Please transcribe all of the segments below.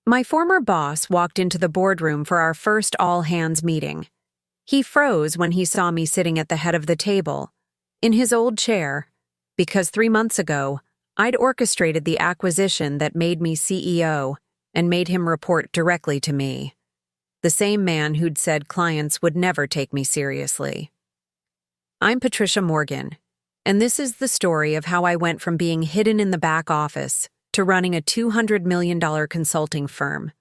My former boss walked into the boardroom for our first all-hands meeting. He froze when he saw me sitting at the head of the table, in his old chair, because 3 months ago, I'd orchestrated the acquisition that made me CEO and made him report directly to me. The same man who'd said clients would never take me seriously. I'm Patricia Morgan, and this is the story of how I went from being hidden in the back office to running a $200 million consulting firm.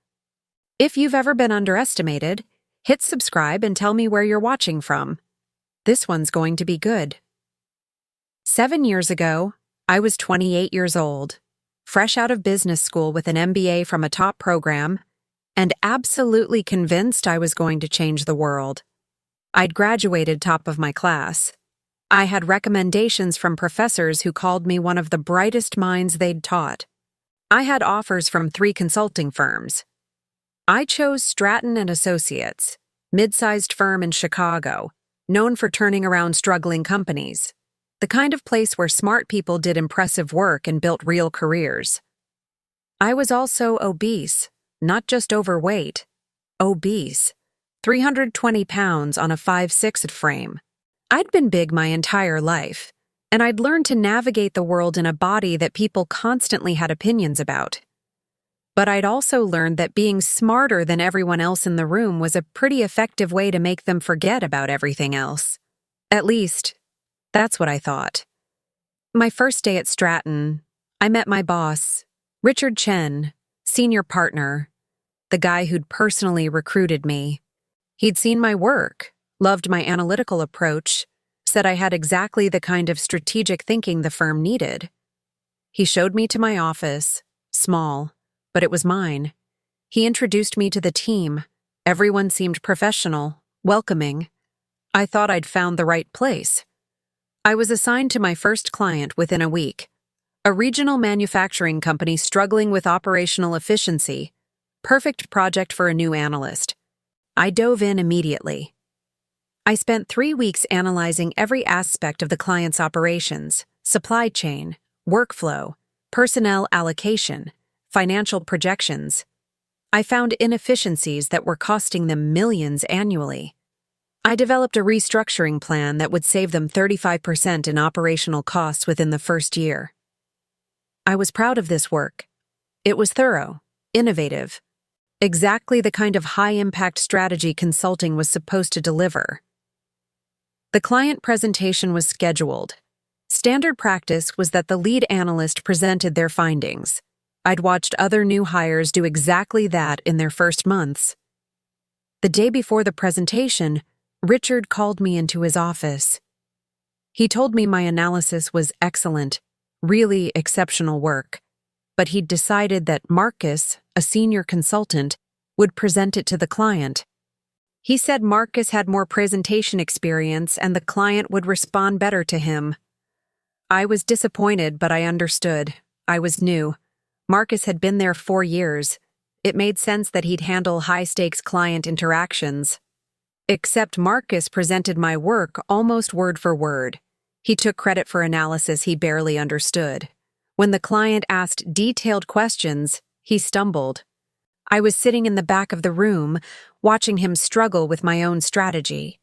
If you've ever been underestimated, hit subscribe and tell me where you're watching from. This one's going to be good. 7 years ago, I was 28 years old, fresh out of business school with an MBA from a top program, and absolutely convinced I was going to change the world. I'd graduated top of my class. I had recommendations from professors who called me one of the brightest minds they'd taught. I had offers from 3 consulting firms. I chose Stratton and Associates, mid-sized firm in Chicago, known for turning around struggling companies, the kind of place where smart people did impressive work and built real careers. I was also obese, not just overweight, obese, 320 pounds on a 5'6" frame. I'd been big my entire life, and I'd learned to navigate the world in a body that people constantly had opinions about. But I'd also learned that being smarter than everyone else in the room was a pretty effective way to make them forget about everything else. At least, that's what I thought. My first day at Stratton, I met my boss, Richard Chen, senior partner, the guy who'd personally recruited me. He'd seen my work, loved my analytical approach, said I had exactly the kind of strategic thinking the firm needed. He showed me to my office, small, but it was mine. He introduced me to the team. Everyone seemed professional, welcoming. I thought I'd found the right place. I was assigned to my first client within a week, a regional manufacturing company struggling with operational efficiency. Perfect project for a new analyst. I dove in immediately. I spent 3 weeks analyzing every aspect of the client's operations, supply chain, workflow, personnel allocation, financial projections. I found inefficiencies that were costing them millions annually. I developed a restructuring plan that would save them 35% in operational costs within the first year. I was proud of this work. It was thorough, innovative, exactly the kind of high-impact strategy consulting was supposed to deliver. The client presentation was scheduled. Standard practice was that the lead analyst presented their findings. I'd watched other new hires do exactly that in their first months. The day before the presentation, Richard called me into his office. He told me my analysis was excellent, really exceptional work, but he'd decided that Marcus, a senior consultant, would present it to the client. He said Marcus had more presentation experience and the client would respond better to him. I was disappointed, but I understood. I was new. Marcus had been there 4 years. It made sense that he'd handle high-stakes client interactions. Except Marcus presented my work almost word for word. He took credit for analysis he barely understood. When the client asked detailed questions, he stumbled. I was sitting in the back of the room, watching him struggle with my own strategy.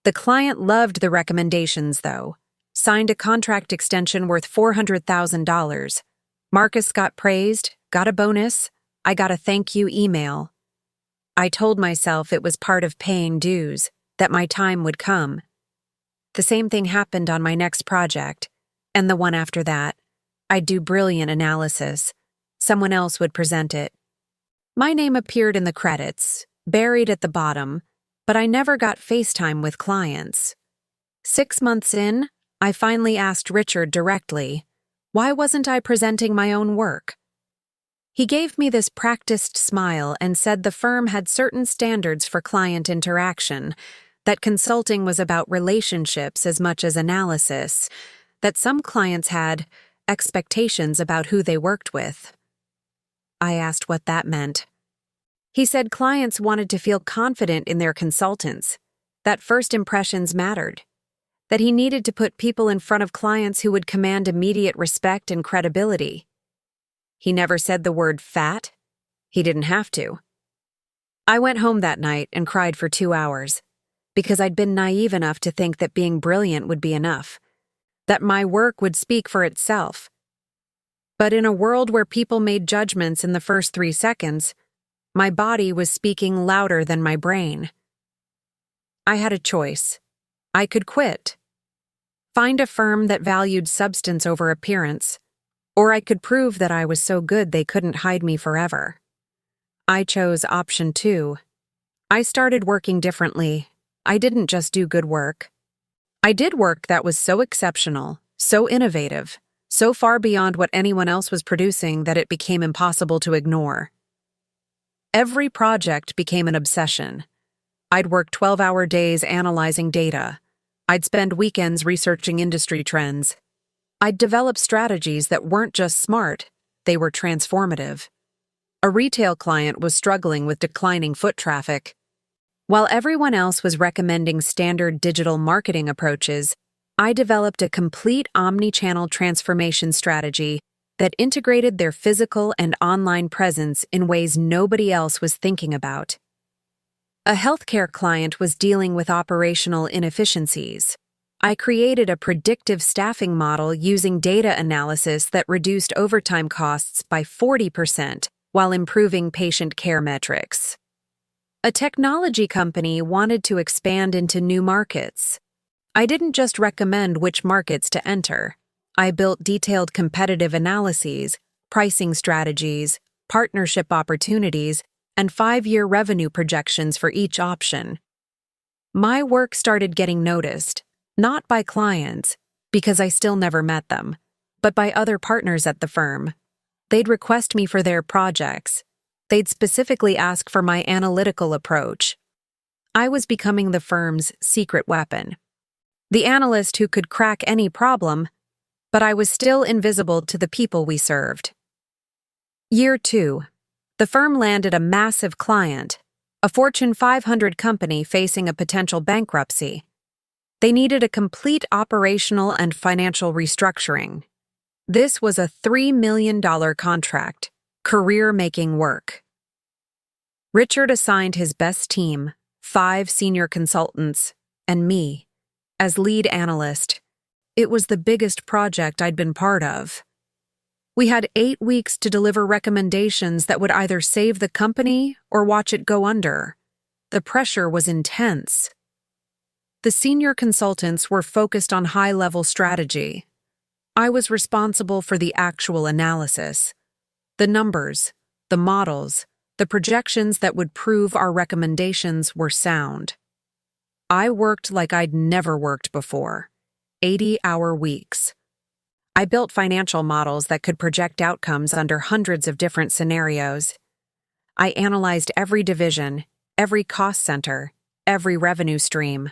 The client loved the recommendations, though. Signed a contract extension worth $400,000. Marcus got praised, got a bonus. I got a thank you email. I told myself it was part of paying dues, that my time would come. The same thing happened on my next project, and the one after that. I'd do brilliant analysis. Someone else would present it. My name appeared in the credits, buried at the bottom, but I never got FaceTime with clients. 6 months in, I finally asked Richard directly, why wasn't I presenting my own work? He gave me this practiced smile and said the firm had certain standards for client interaction, that consulting was about relationships as much as analysis, that some clients had expectations about who they worked with. I asked what that meant. He said clients wanted to feel confident in their consultants, that first impressions mattered, that he needed to put people in front of clients who would command immediate respect and credibility. He never said the word fat. He didn't have to. I went home that night and cried for 2 hours, because I'd been naive enough to think that being brilliant would be enough, that my work would speak for itself. But in a world where people made judgments in the first 3 seconds, my body was speaking louder than my brain. I had a choice. I could quit, find a firm that valued substance over appearance, or I could prove that I was so good they couldn't hide me forever. I chose option 2. I started working differently. I didn't just do good work. I did work that was so exceptional, so innovative, so far beyond what anyone else was producing that it became impossible to ignore. Every project became an obsession. I'd work 12-hour days analyzing data. I'd spend weekends researching industry trends. I'd develop strategies that weren't just smart, they were transformative. A retail client was struggling with declining foot traffic. While everyone else was recommending standard digital marketing approaches, I developed a complete omni-channel transformation strategy that integrated their physical and online presence in ways nobody else was thinking about. A healthcare client was dealing with operational inefficiencies. I created a predictive staffing model using data analysis that reduced overtime costs by 40% while improving patient care metrics. A technology company wanted to expand into new markets. I didn't just recommend which markets to enter. I built detailed competitive analyses, pricing strategies, partnership opportunities, and 5-year revenue projections for each option. My work started getting noticed, not by clients, because I still never met them, but by other partners at the firm. They'd request me for their projects. They'd specifically ask for my analytical approach. I was becoming the firm's secret weapon. The analyst who could crack any problem, but I was still invisible to the people we served. Year 2. The firm landed a massive client, a Fortune 500 company facing a potential bankruptcy. They needed a complete operational and financial restructuring. This was a $3 million contract, career-making work. Richard assigned his best team, 5 senior consultants, and me, as lead analyst. It was the biggest project I'd been part of. We had 8 weeks to deliver recommendations that would either save the company or watch it go under. The pressure was intense. The senior consultants were focused on high-level strategy. I was responsible for the actual analysis, the numbers, the models, the projections that would prove our recommendations were sound. I worked like I'd never worked before, 80-hour weeks. I built financial models that could project outcomes under hundreds of different scenarios. I analyzed every division, every cost center, every revenue stream.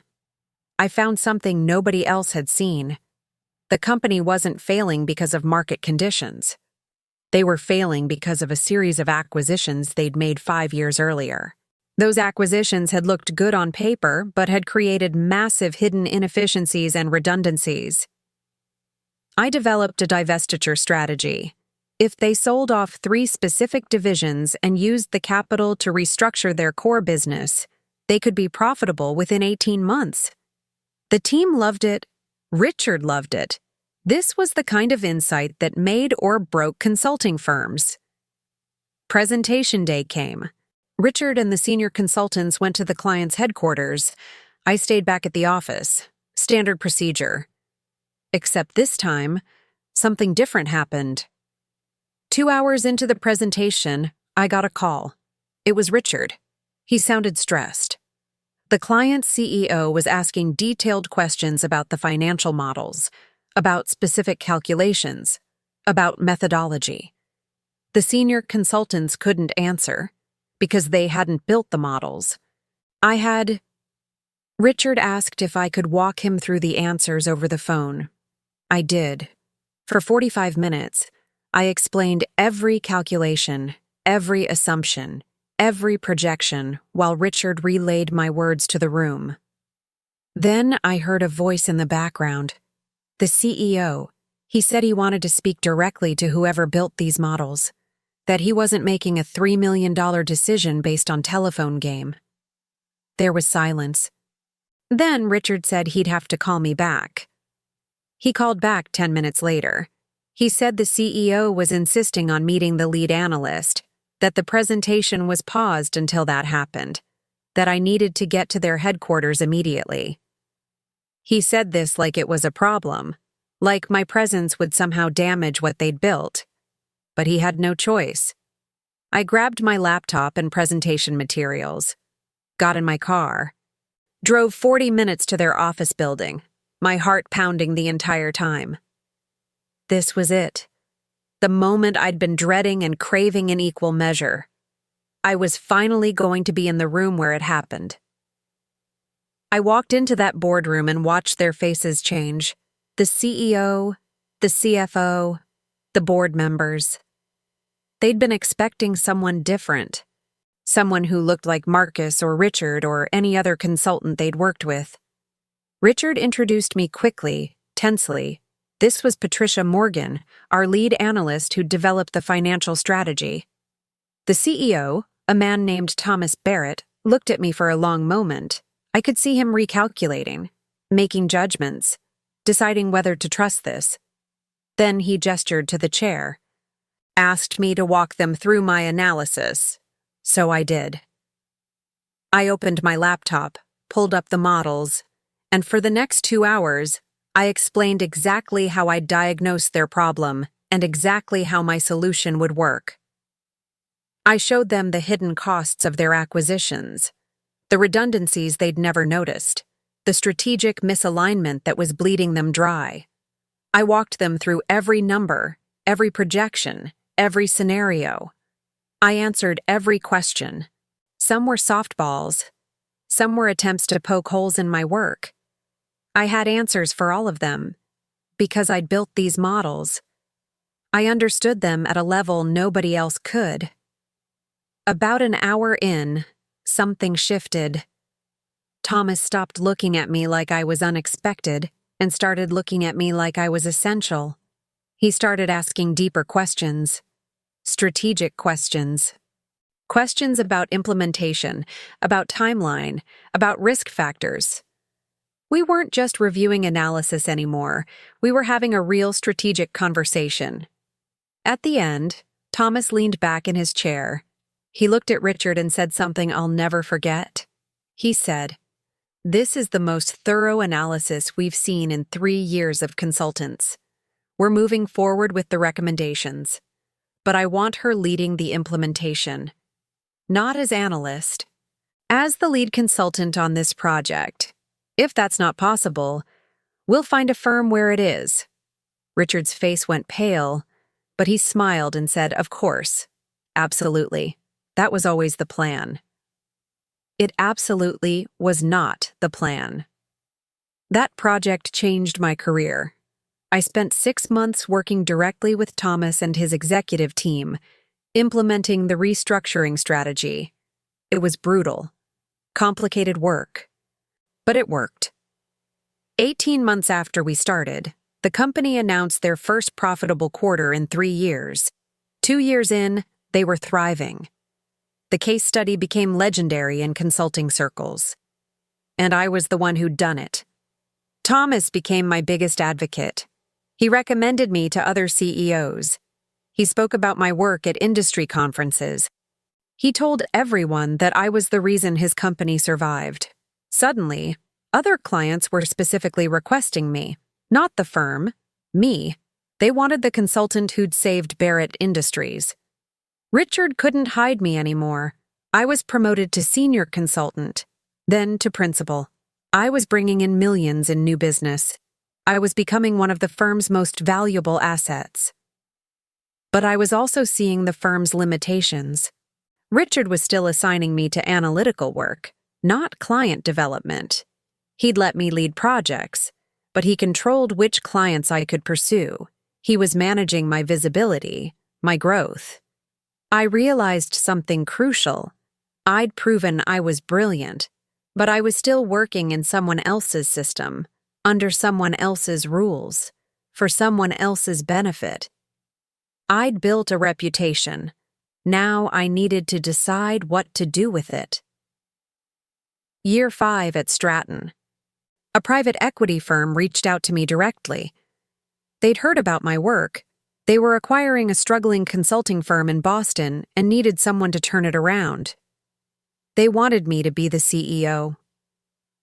I found something nobody else had seen. The company wasn't failing because of market conditions. They were failing because of a series of acquisitions they'd made 5 years earlier. Those acquisitions had looked good on paper, but had created massive hidden inefficiencies and redundancies. I developed a divestiture strategy. If they sold off 3 specific divisions and used the capital to restructure their core business, they could be profitable within 18 months. The team loved it. Richard loved it. This was the kind of insight that made or broke consulting firms. Presentation day came. Richard and the senior consultants went to the client's headquarters. I stayed back at the office. Standard procedure. Except this time, something different happened. 2 hours into the presentation, I got a call. It was Richard. He sounded stressed. The client's CEO was asking detailed questions about the financial models, about specific calculations, about methodology. The senior consultants couldn't answer because they hadn't built the models. Richard asked if I could walk him through the answers over the phone. I did. For 45 minutes, I explained every calculation, every assumption, every projection, while Richard relayed my words to the room. Then I heard a voice in the background. The CEO. He said he wanted to speak directly to whoever built these models. that he wasn't making a $3 million decision based on telephone game. There was silence. Then Richard said he'd have to call me back. He called back 10 minutes later. He said the CEO was insisting on meeting the lead analyst, that the presentation was paused until that happened, that I needed to get to their headquarters immediately. He said this like it was a problem, like my presence would somehow damage what they'd built. But he had no choice. I grabbed my laptop and presentation materials, got in my car, drove 40 minutes to their office building, my heart pounding the entire time. This was it. The moment I'd been dreading and craving in equal measure. I was finally going to be in the room where it happened. I walked into that boardroom and watched their faces change. The CEO, the CFO, the board members. They'd been expecting someone different. Someone who looked like Marcus or Richard or any other consultant they'd worked with. Richard introduced me quickly, tensely. This was Patricia Morgan, our lead analyst who developed the financial strategy. The CEO, a man named Thomas Barrett, looked at me for a long moment. I could see him recalculating, making judgments, deciding whether to trust this. Then he gestured to the chair, asked me to walk them through my analysis. So I did. I opened my laptop, pulled up the models, and for the next 2 hours, I explained exactly how I'd diagnosed their problem and exactly how my solution would work. I showed them the hidden costs of their acquisitions, the redundancies they'd never noticed, the strategic misalignment that was bleeding them dry. I walked them through every number, every projection, every scenario. I answered every question. Some were softballs. Some were attempts to poke holes in my work. I had answers for all of them, because I'd built these models. I understood them at a level nobody else could. About an hour in, something shifted. Thomas stopped looking at me like I was unexpected and started looking at me like I was essential. He started asking deeper questions, strategic questions. Questions about implementation, about timeline, about risk factors. We weren't just reviewing analysis anymore. We were having a real strategic conversation. At the end, Thomas leaned back in his chair. He looked at Richard and said something I'll never forget. He said, "This is the most thorough analysis we've seen in 3 years of consultants. We're moving forward with the recommendations, but I want her leading the implementation. Not as analyst, as the lead consultant on this project. If that's not possible, we'll find a firm where it is." Richard's face went pale, but he smiled and said, "Of course, absolutely. That was always the plan." It absolutely was not the plan. That project changed my career. I spent 6 months working directly with Thomas and his executive team, implementing the restructuring strategy. It was brutal, complicated work, but it worked. 18 months after we started, the company announced their first profitable quarter in 3 years. 2 years in, they were thriving. The case study became legendary in consulting circles. And I was the one who'd done it. Thomas became my biggest advocate. He recommended me to other CEOs. He spoke about my work at industry conferences. He told everyone that I was the reason his company survived. Suddenly, other clients were specifically requesting me, not the firm, me. They wanted the consultant who'd saved Barrett Industries. Richard couldn't hide me anymore. I was promoted to senior consultant, then to principal. I was bringing in millions in new business. I was becoming one of the firm's most valuable assets. But I was also seeing the firm's limitations. Richard was still assigning me to analytical work, not client development. He'd let me lead projects, but he controlled which clients I could pursue. He was managing my visibility, my growth. I realized something crucial. I'd proven I was brilliant, but I was still working in someone else's system, under someone else's rules, for someone else's benefit. I'd built a reputation, Now I needed to decide what to do with it. Year 5 at Stratton. A private equity firm reached out to me directly. They'd heard about my work. They were acquiring a struggling consulting firm in Boston and needed someone to turn it around. They wanted me to be the CEO.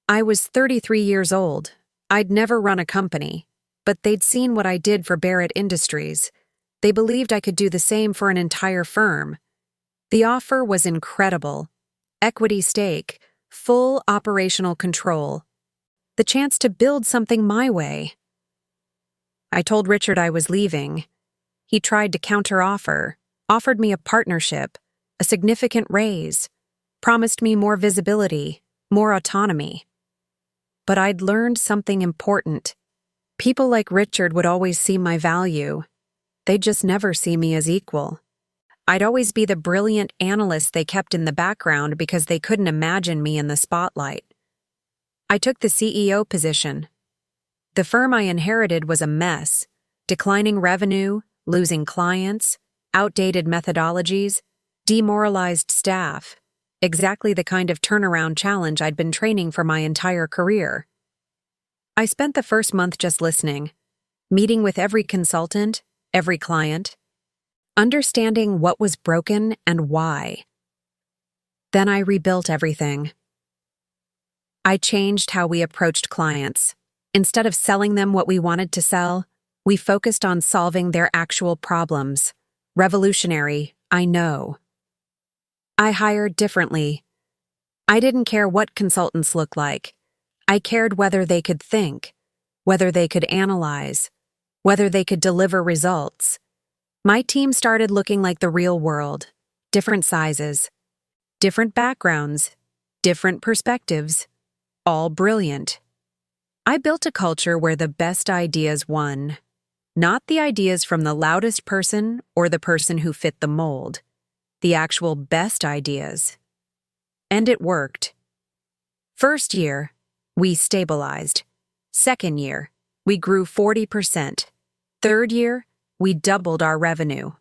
I was 33 years old. I'd never run a company, but they'd seen what I did for Barrett Industries. They believed I could do the same for an entire firm. The offer was incredible. Equity stake, full operational control, the chance to build something my way. I told Richard I was leaving. He tried to counteroffer, offered me a partnership, a significant raise, promised me more visibility, more autonomy. But I'd learned something important. People like Richard would always see my value. They'd just never see me as equal. I'd always be the brilliant analyst they kept in the background because they couldn't imagine me in the spotlight. I took the CEO position. The firm I inherited was a mess. Declining revenue, losing clients, outdated methodologies, demoralized staff. Exactly the kind of turnaround challenge I'd been training for my entire career. I spent the first month just listening, meeting with every consultant, every client, understanding what was broken and why. Then I rebuilt everything. I changed how we approached clients. Instead of selling them what we wanted to sell, we focused on solving their actual problems. Revolutionary, I know. I hired differently. I didn't care what consultants looked like. I cared whether they could think, whether they could analyze, whether they could deliver results. My team started looking like the real world. Different sizes, different backgrounds, different perspectives, all brilliant. I built a culture where the best ideas won. Not the ideas from the loudest person or the person who fit the mold. The actual best ideas. And it worked. First year, we stabilized. Second year, we grew 40%. Third year, we doubled our revenue.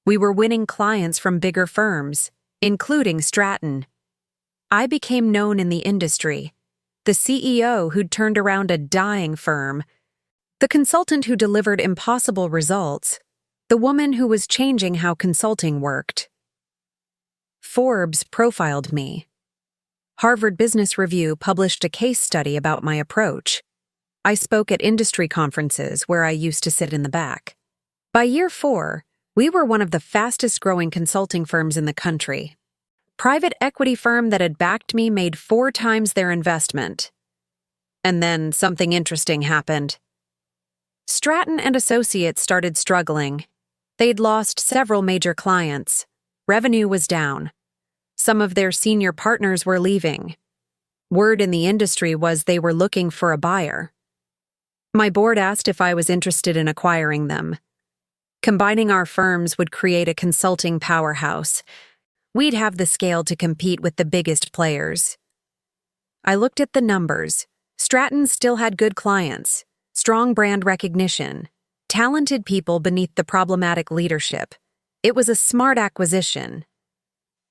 We were winning clients from bigger firms, including Stratton. I became known in the industry. The CEO who'd turned around a dying firm. The consultant who delivered impossible results. The woman who was changing how consulting worked. Forbes profiled me. Harvard Business Review published a case study about my approach. I spoke at industry conferences where I used to sit in the back. By year 4, we were one of the fastest-growing consulting firms in the country. Private equity firm that had backed me made 4 times their investment. And then something interesting happened. Stratton and Associates started struggling. They'd lost several major clients. Revenue was down. Some of their senior partners were leaving. Word in the industry was they were looking for a buyer. My board asked if I was interested in acquiring them. Combining our firms would create a consulting powerhouse. We'd have the scale to compete with the biggest players. I looked at the numbers. Stratton still had good clients, strong brand recognition, talented people beneath the problematic leadership. It was a smart acquisition.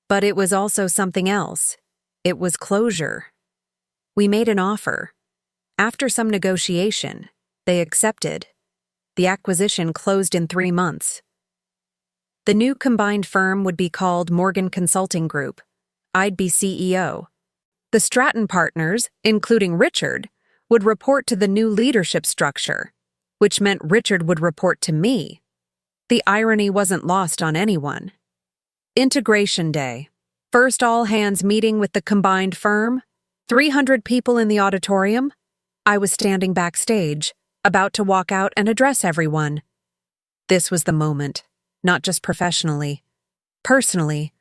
But it was also something else. It was closure. We made an offer. After some negotiation, they accepted. The acquisition closed in 3 months. The new combined firm would be called Morgan Consulting Group. I'd be CEO. The Stratton partners, including Richard, would report to the new leadership structure, which meant Richard would report to me. The irony wasn't lost on anyone. Integration Day. First all-hands meeting with the combined firm. 300 people in the auditorium. I was standing backstage, about to walk out and address everyone. This was the moment, not just professionally. Personally,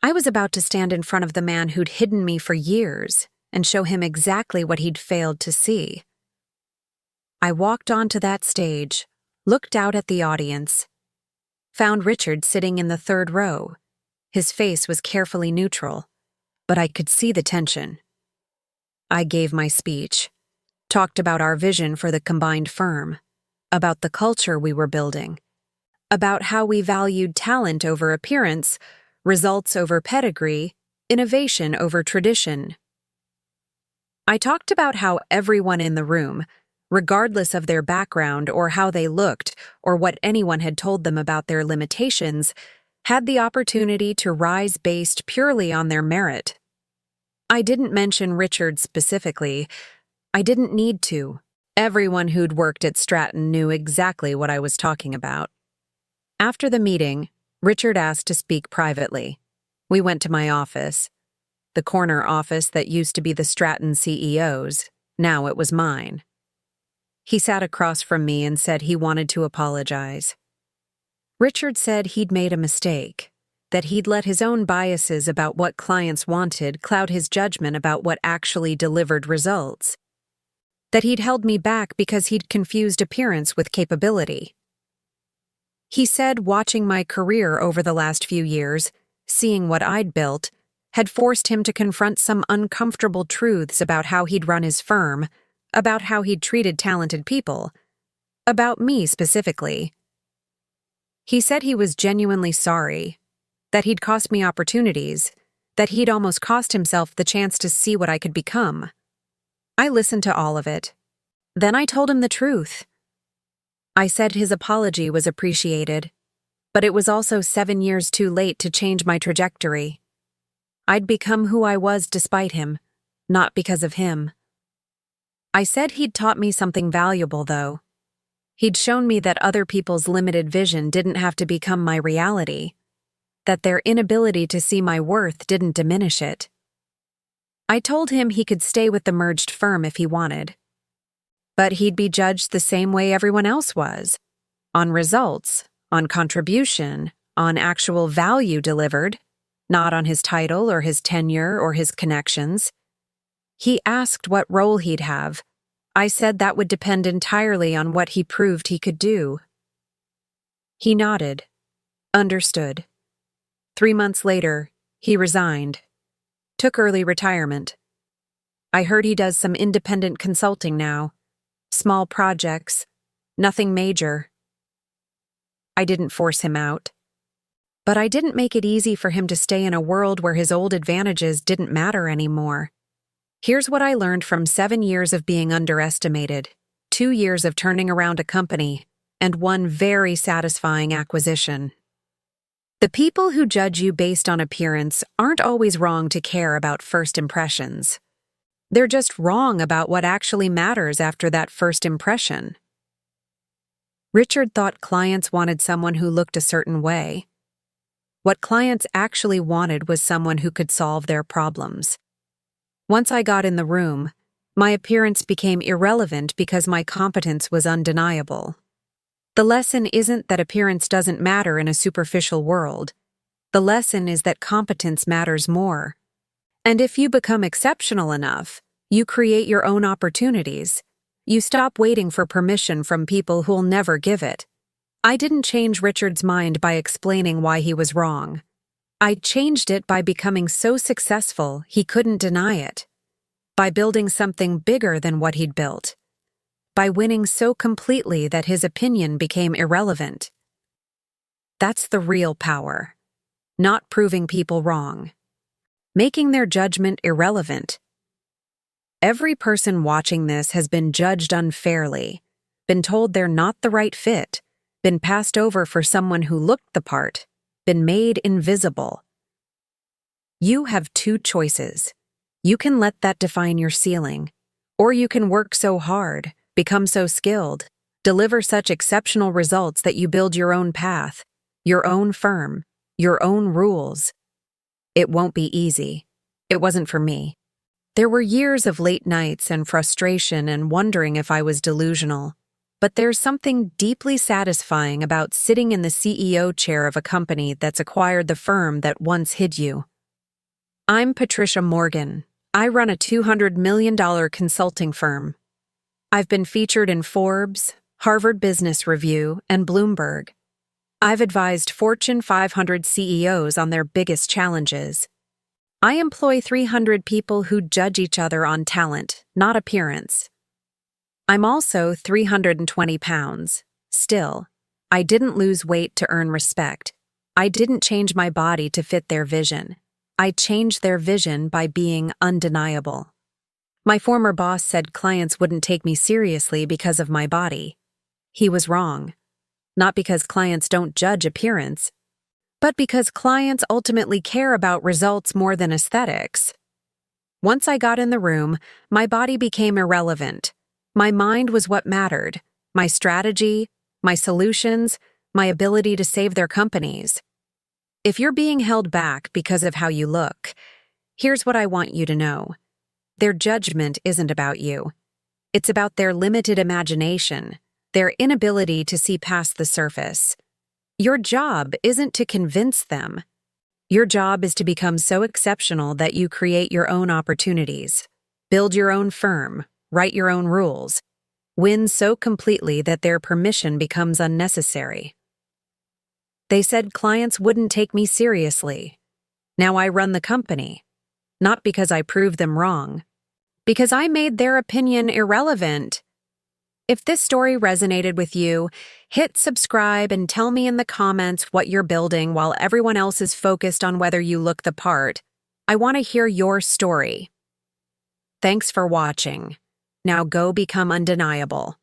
I was about to stand in front of the man who'd hidden me for years and show him exactly what he'd failed to see. I walked onto that stage, looked out at the audience, found Richard sitting in the 3rd row. His face was carefully neutral, but I could see the tension. I gave my speech, talked about our vision for the combined firm, about the culture we were building. about how we valued talent over appearance, results over pedigree, innovation over tradition. I talked about how everyone in the room, regardless of their background or how they looked or what anyone had told them about their limitations, had the opportunity to rise based purely on their merit. I didn't mention Richard specifically. I didn't need to. Everyone who'd worked at Stratton knew exactly what I was talking about. After the meeting, Richard asked to speak privately. We went to my office. The corner office that used to be the Stratton CEO's, now it was mine. He sat across from me and said he wanted to apologize. Richard said he'd made a mistake, that he'd let his own biases about what clients wanted cloud his judgment about what actually delivered results, that he'd held me back because he'd confused appearance with capability. He said watching my career over the last few years, seeing what I'd built, had forced him to confront some uncomfortable truths about how he'd run his firm, about how he'd treated talented people, about me specifically. He said he was genuinely sorry, that he'd cost me opportunities, that he'd almost cost himself the chance to see what I could become. I listened to all of it. Then I told him the truth. I said his apology was appreciated, but it was also 7 years too late to change my trajectory. I'd become who I was despite him, not because of him. I said he'd taught me something valuable, though. He'd shown me that other people's limited vision didn't have to become my reality, that their inability to see my worth didn't diminish it. I told him he could stay with the merged firm if he wanted, but he'd be judged the same way everyone else was, on results, on contribution, on actual value delivered, not on his title or his tenure or his connections. He asked what role he'd have. I said that would depend entirely on what he proved he could do. He nodded, understood. 3 months later, he resigned, took early retirement. I heard he does some independent consulting now, small projects, nothing major. I didn't force him out. But I didn't make it easy for him to stay in a world where his old advantages didn't matter anymore. Here's what I learned from 7 years of being underestimated, 2 years of turning around a company, and 1 very satisfying acquisition. The people who judge you based on appearance aren't always wrong to care about first impressions. They're just wrong about what actually matters after that first impression. Richard thought clients wanted someone who looked a certain way. What clients actually wanted was someone who could solve their problems. Once I got in the room, my appearance became irrelevant because my competence was undeniable. The lesson isn't that appearance doesn't matter in a superficial world. The lesson is that competence matters more. And if you become exceptional enough, you create your own opportunities. You stop waiting for permission from people who'll never give it. I didn't change Richard's mind by explaining why he was wrong. I changed it by becoming so successful he couldn't deny it. By building something bigger than what he'd built. By winning so completely that his opinion became irrelevant. That's the real power. Not proving people wrong. Making their judgment irrelevant. Every person watching this has been judged unfairly, been told they're not the right fit, been passed over for someone who looked the part, been made invisible. You have 2 choices. You can let that define your ceiling, or you can work so hard, become so skilled, deliver such exceptional results that you build your own path, your own firm, your own rules. It won't be easy. It wasn't for me. There were years of late nights and frustration and wondering if I was delusional. But there's something deeply satisfying about sitting in the CEO chair of a company that's acquired the firm that once hid you. I'm Patricia Morgan. I run a $200 million consulting firm. I've been featured in Forbes, Harvard Business Review, and Bloomberg. I've advised Fortune 500 CEOs on their biggest challenges. I employ 300 people who judge each other on talent, not appearance. I'm also 320 pounds, still, I didn't lose weight to earn respect. I didn't change my body to fit their vision. I changed their vision by being undeniable. My former boss said clients wouldn't take me seriously because of my body. He was wrong. Not because clients don't judge appearance, but because clients ultimately care about results more than aesthetics. Once I got in the room, my body became irrelevant. My mind was what mattered. My strategy, my solutions, my ability to save their companies. If you're being held back because of how you look, here's what I want you to know. Their judgment isn't about you. It's about their limited imagination, their inability to see past the surface. Your job isn't to convince them. Your job is to become so exceptional that you create your own opportunities, build your own firm, write your own rules, win so completely that their permission becomes unnecessary. They said clients wouldn't take me seriously. Now I run the company, not because I proved them wrong, because I made their opinion irrelevant. If this story resonated with you, hit subscribe and tell me in the comments what you're building while everyone else is focused on whether you look the part. I want to hear your story. Thanks for watching. Now go become undeniable.